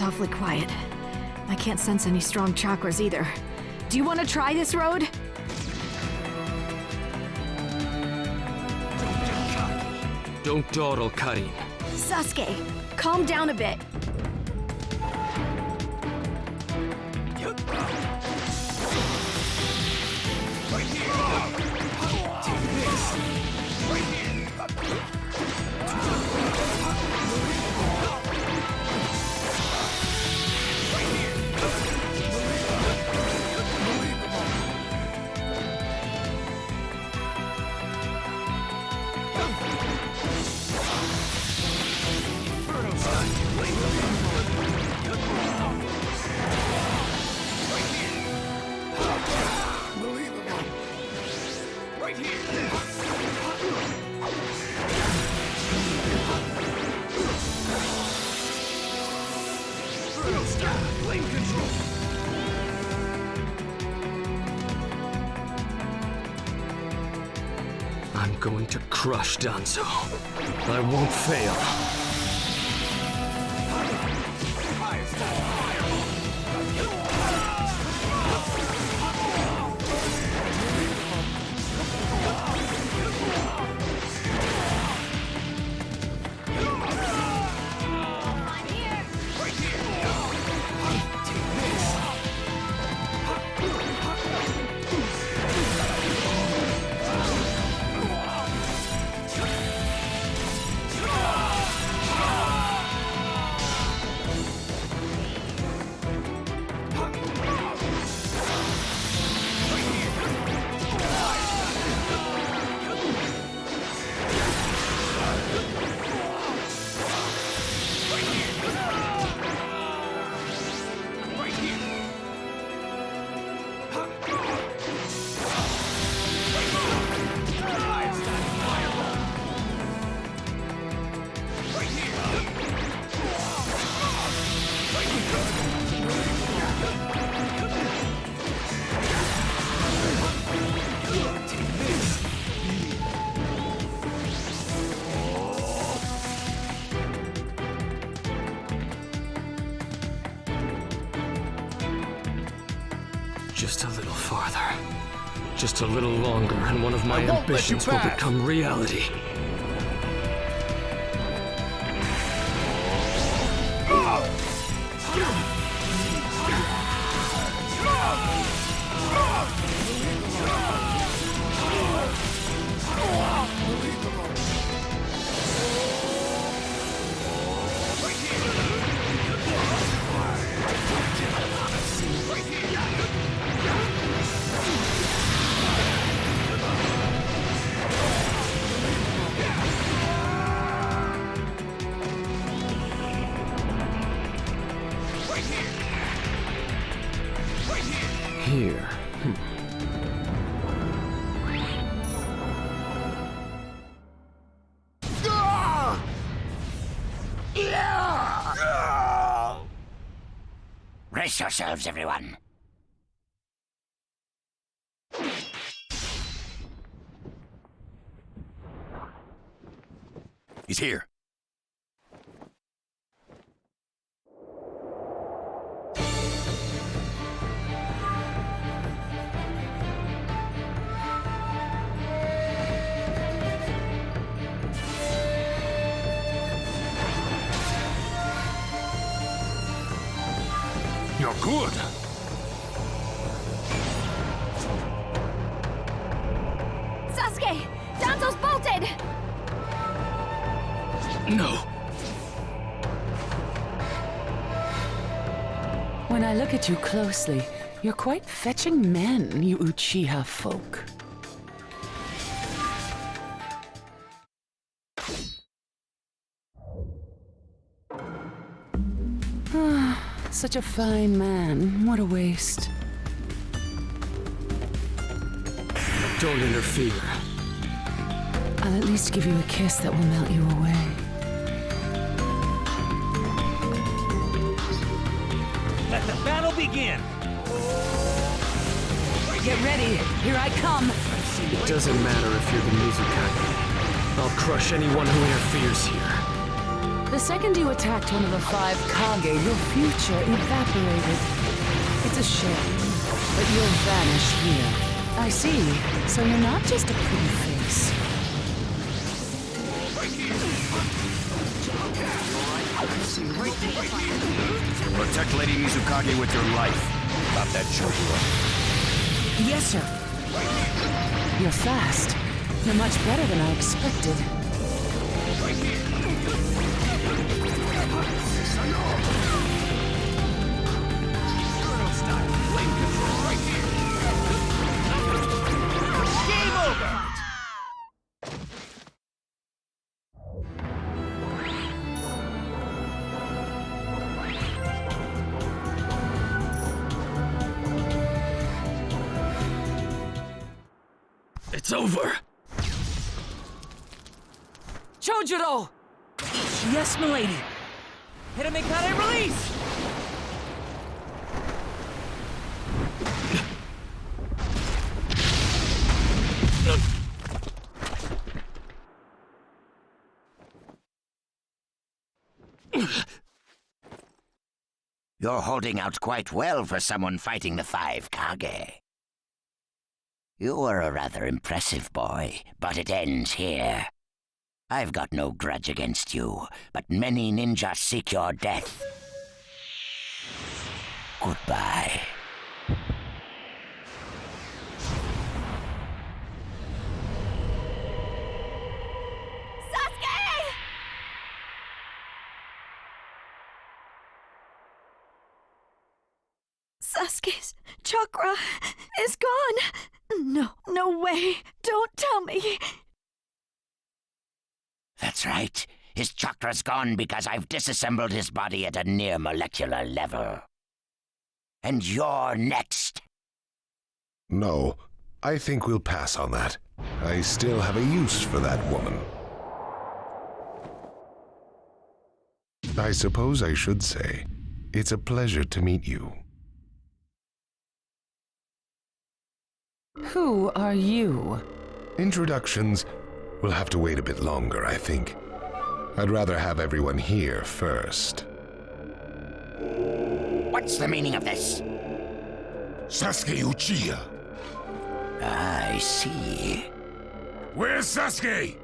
awfully quiet. I can't sense any strong chakras either. Do you want to try this road? Don't dawdle, Karin. Sasuke, calm down a bit. I'm going to crush Danzo. I won't fail. Just a little farther. Just a little longer, and one of my ambitions will become reality. Here. Brace yourselves, everyone. He's here. You're good. Sasuke! Danzo's bolted! No. When I look at you closely, you're quite fetching men, you Uchiha folk. Such a fine man. What a waste. Don't interfere. I'll at least give you a kiss that will melt you away. Let the battle begin! Get ready. Here I come. It doesn't matter if you're the Mizukage. I'll crush anyone who interferes here. The second you attacked one of the 5 Kage, your future evaporated. It's a shame, but you'll vanish here. I see. So you're not just a pretty face. Protect Lady Mizukage with your life. Got that, Chojuro? Yes, sir. You're fast. You're much better than I expected. Game over! It's over! Chojuro! Yes, milady. Hiramekare release! You're holding out quite well for someone fighting the 5 Kage. You were a rather impressive boy, but it ends here. I've got no grudge against you, but many ninjas seek your death. Goodbye. Sasuke! Sasuke's chakra is gone. No way. Don't tell me. That's right. His chakra's gone because I've disassembled his body at a near molecular level. And you're next. No, I think we'll pass on that. I still have a use for that woman. I suppose I should say, it's a pleasure to meet you. Who are you? Introductions will have to wait a bit longer, I think. I'd rather have everyone here first. What's the meaning of this? Sasuke Uchiha. I see. Where's Sasuke?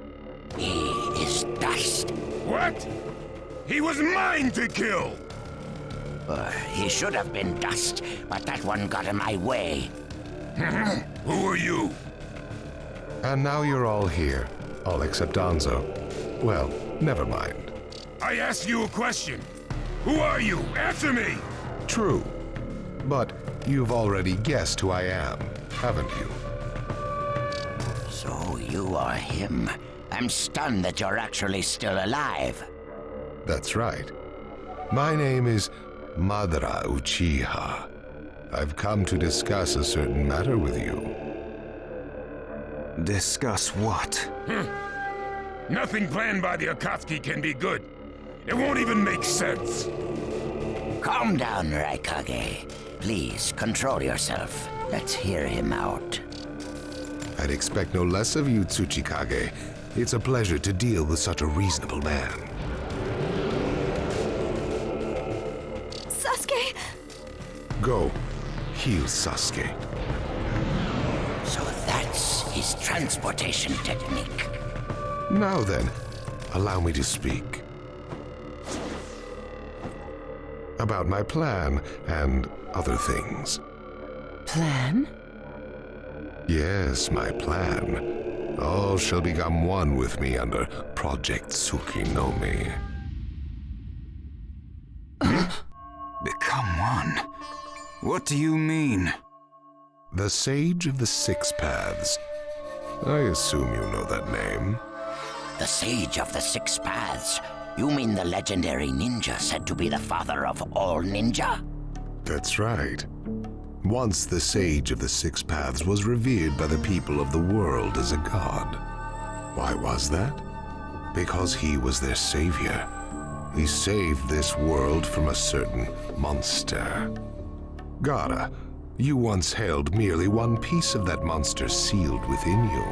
He is dust. What? He was mine to kill! He should have been dust, but that one got in my way. Who are you? And now you're all here, all except Danzo. Well, never mind. I asked you a question. Who are you? Answer me! True. But you've already guessed who I am, haven't you? So you are him. I'm stunned that you're actually still alive. That's right. My name is Madara Uchiha. I've come to discuss a certain matter with you. Discuss what? Nothing planned by the Akatsuki can be good. It won't even make sense. Calm down, Raikage. Please, control yourself. Let's hear him out. I'd expect no less of you, Tsuchikage. It's a pleasure to deal with such a reasonable man. Sasuke! Go, heal Sasuke. So that's his transportation technique. Now then, allow me to speak. About my plan and other things. Plan? Yes, my plan. All shall become one with me under Project Tsukuyomi. Become one? What do you mean? The Sage of the Six Paths. I assume you know that name. The Sage of the Six Paths. You mean the legendary ninja said to be the father of all ninja? That's right. Once the Sage of the Six Paths was revered by the people of the world as a god. Why was that? Because he was their savior. He saved this world from a certain monster. Gaara, you once held merely one piece of that monster sealed within you.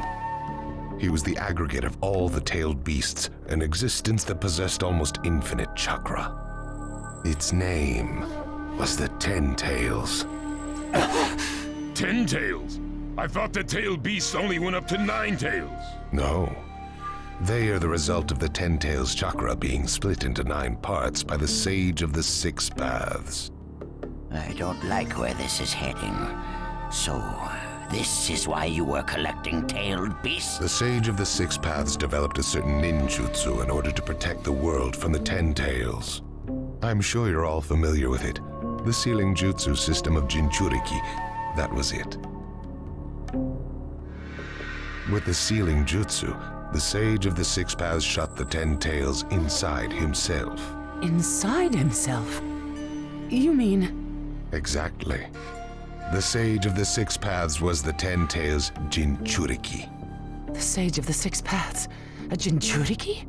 He was the aggregate of all the tailed beasts, an existence that possessed almost infinite chakra. Its name was the 10 Tails. 10 tails? I thought the tailed beasts only went up to 9 tails. No. They are the result of the 10 Tails chakra being split into 9 parts by the Sage of the Six Paths. I don't like where this is heading. So, this is why you were collecting tailed beasts? The Sage of the Six Paths developed a certain ninjutsu in order to protect the world from the 10 Tails. I'm sure you're all familiar with it. The sealing jutsu system of Jinchuriki. That was it. With the sealing jutsu, the Sage of the Six Paths shut the 10 Tails inside himself. Inside himself? You mean... Exactly. The Sage of the Six Paths was the 10 Tails Jinchuriki. The Sage of the Six Paths? A Jinchuriki?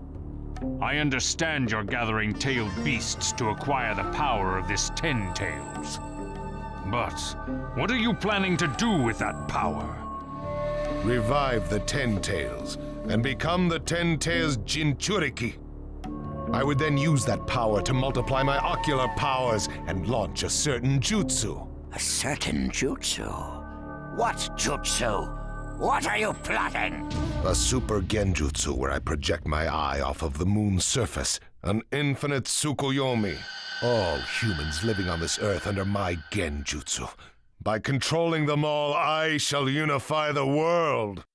I understand you're gathering tailed beasts to acquire the power of this 10 Tails. But what are you planning to do with that power? Revive the 10 Tails and become the 10 Tails Jinchuriki. I would then use that power to multiply my ocular powers and launch a certain jutsu. A certain jutsu? What jutsu? What are you plotting? A super genjutsu where I project my eye off of the moon's surface. An infinite Tsukuyomi. All humans living on this earth under my genjutsu. By controlling them all, I shall unify the world.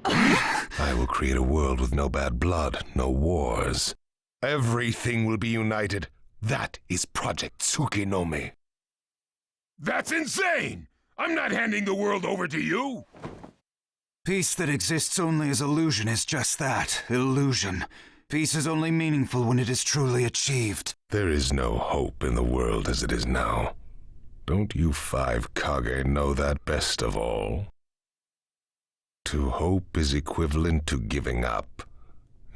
I will create a world with no bad blood, no wars. Everything will be united. That is Project Tsukuyomi. That's insane! I'm not handing the world over to you! Peace that exists only as illusion is just that, illusion. Peace is only meaningful when it is truly achieved. There is no hope in the world as it is now. Don't you 5 Kage know that best of all? To hope is equivalent to giving up,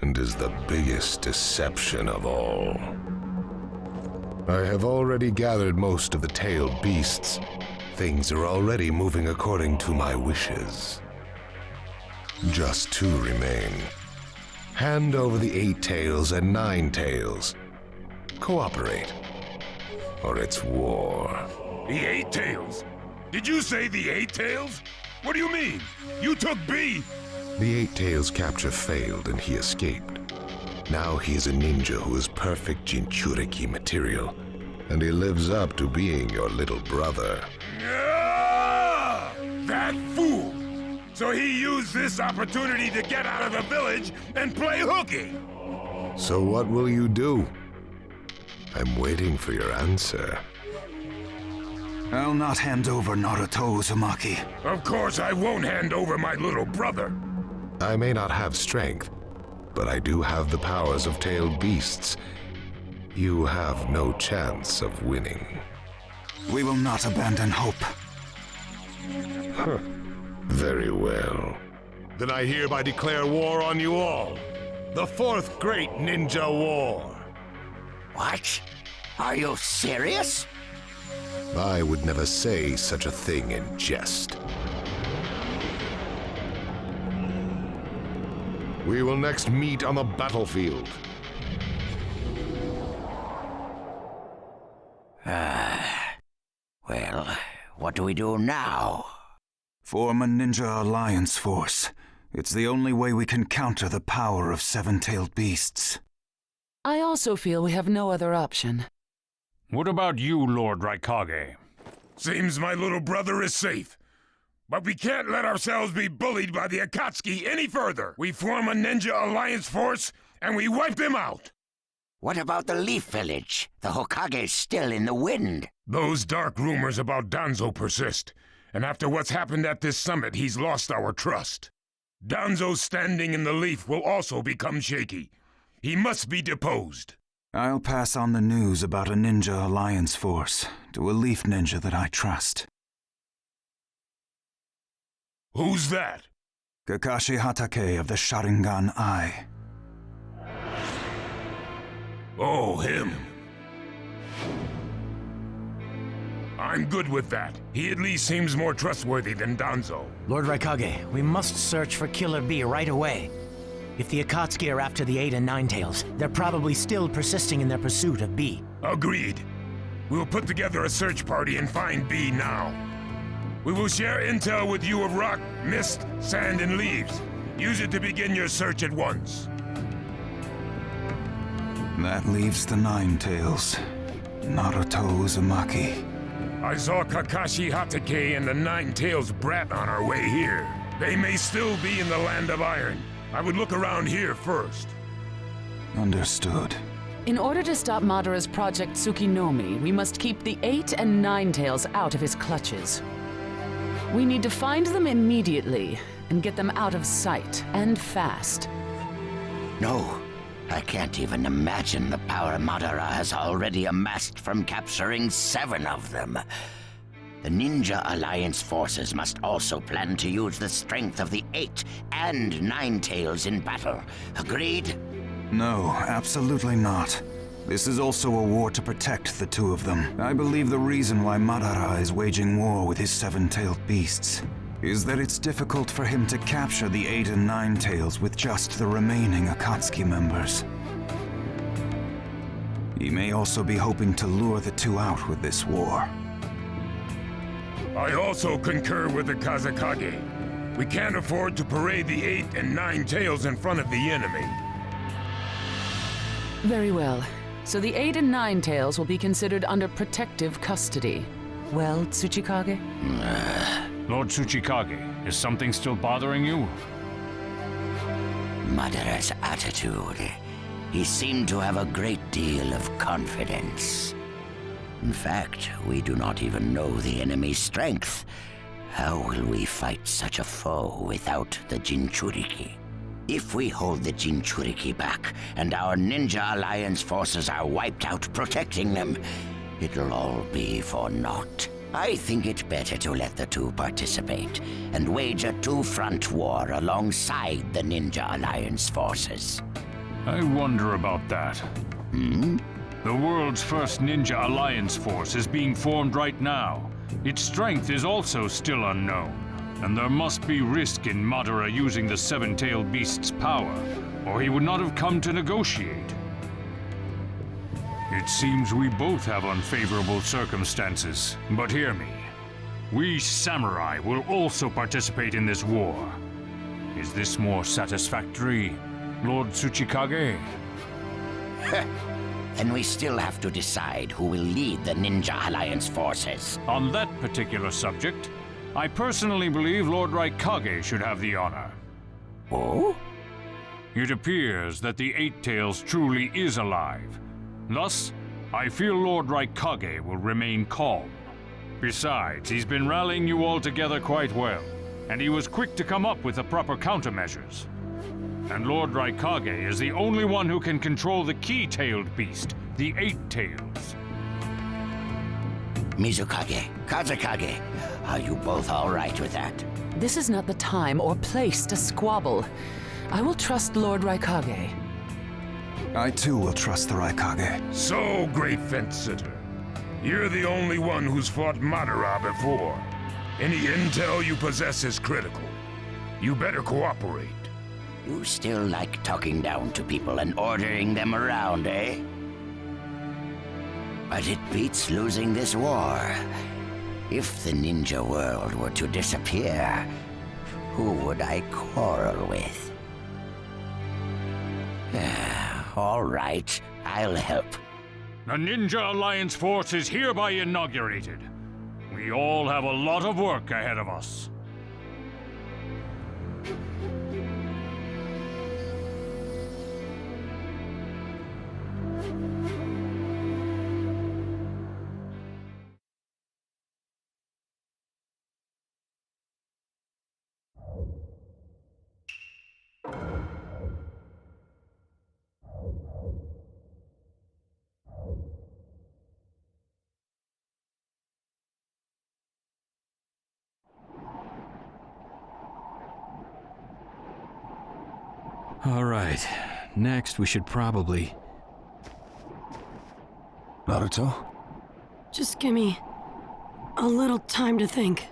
and is the biggest deception of all. I have already gathered most of the tailed beasts. Things are already moving according to my wishes. Just 2 remain. Hand over the 8 tails and 9 tails. Cooperate, or it's war. The 8 tails? Did you say the 8 tails? What do you mean? You took B! The 8 tails capture failed and he escaped. Now he is a ninja who is perfect Jinchuriki material, and he lives up to being your little brother. Ah! That fool! So he used this opportunity to get out of the village and play hooky! So what will you do? I'm waiting for your answer. I'll not hand over Naruto Uzumaki. Of course I won't hand over my little brother. I may not have strength, but I do have the powers of tailed beasts. You have no chance of winning. We will not abandon hope. Huh. Very well. Then I hereby declare war on you all. The 4th Great Ninja War. What? Are you serious? I would never say such a thing in jest. We will next meet on the battlefield. Well, what do we do now? Form a ninja alliance force. It's the only way we can counter the power of 7-tailed beasts. I also feel we have no other option. What about you, Lord Raikage? Seems my little brother is safe. But we can't let ourselves be bullied by the Akatsuki any further. We form a ninja alliance force, and we wipe them out. What about the Leaf Village? The Hokage's still in the wind. Those dark rumors about Danzo persist, and after what's happened at this summit, he's lost our trust. Danzo's standing in the Leaf will also become shaky. He must be deposed. I'll pass on the news about a ninja alliance force to a leaf ninja that I trust. Who's that? Kakashi Hatake of the Sharingan Eye. Oh, him. I'm good with that. He at least seems more trustworthy than Danzo. Lord Raikage, we must search for Killer Bee right away. If the Akatsuki are after the 8 and 9 Tails, they're probably still persisting in their pursuit of Bee. Agreed. We'll put together a search party and find Bee now. We will share intel with you of rock, mist, sand, and leaves. Use it to begin your search at once. That leaves the Nine Tails. Naruto Uzumaki. I saw Kakashi Hatake and the Nine Tails brat on our way here. They may still be in the Land of Iron. I would look around here first. Understood. In order to stop Madara's Project Tsukuyomi, we must keep the 8 and 9 Tails out of his clutches. We need to find them immediately and get them out of sight, and fast. No, I can't even imagine the power Madara has already amassed from capturing 7 of them. The Ninja Alliance forces must also plan to use the strength of the 8 and 9 Tails in battle. Agreed? No, absolutely not. This is also a war to protect the 2 of them. I believe the reason why Madara is waging war with his 7-tailed beasts is that it's difficult for him to capture the 8 and 9 Tails with just the remaining Akatsuki members. He may also be hoping to lure the 2 out with this war. I also concur with the Kazekage. We can't afford to parade the 8 and 9 Tails in front of the enemy. Very well. So the 8 and 9 Tails will be considered under protective custody. Well, Tsuchikage? Lord Tsuchikage, is something still bothering you? Madara's attitude. He seemed to have a great deal of confidence. In fact, we do not even know the enemy's strength. How will we fight such a foe without the Jinchuriki? If we hold the Jinchuriki back, and our Ninja Alliance forces are wiped out protecting them, it'll all be for naught. I think it better to let the 2 participate, and wage a 2-front war alongside the Ninja Alliance forces. I wonder about that. Hmm? The world's first Ninja Alliance force is being formed right now. Its strength is also still unknown, and there must be risk in Madara using the 7-tailed beast's power, or he would not have come to negotiate. It seems we both have unfavorable circumstances, but hear me. We samurai will also participate in this war. Is this more satisfactory, Lord Tsuchikage? Then we still have to decide who will lead the Ninja Alliance forces. On that particular subject, I personally believe Lord Raikage should have the honor. Oh? It appears that the 8 Tails truly is alive. Thus, I feel Lord Raikage will remain calm. Besides, he's been rallying you all together quite well, and he was quick to come up with the proper countermeasures. And Lord Raikage is the only one who can control the key-tailed beast, the 8 Tails. Mizukage, Kazekage, are you both all right with that? This is not the time or place to squabble. I will trust Lord Raikage. I too will trust the Raikage. So, great fence-sitter. You're the only one who's fought Madara before. Any intel you possess is critical. You better cooperate. You still like talking down to people and ordering them around, eh? But it beats losing this war. If the ninja world were to disappear, who would I quarrel with? All right, I'll help. The Ninja Alliance force is hereby inaugurated. We all have a lot of work ahead of us. All right. Next, we should probably... Naruto? Just gimme a little time to think.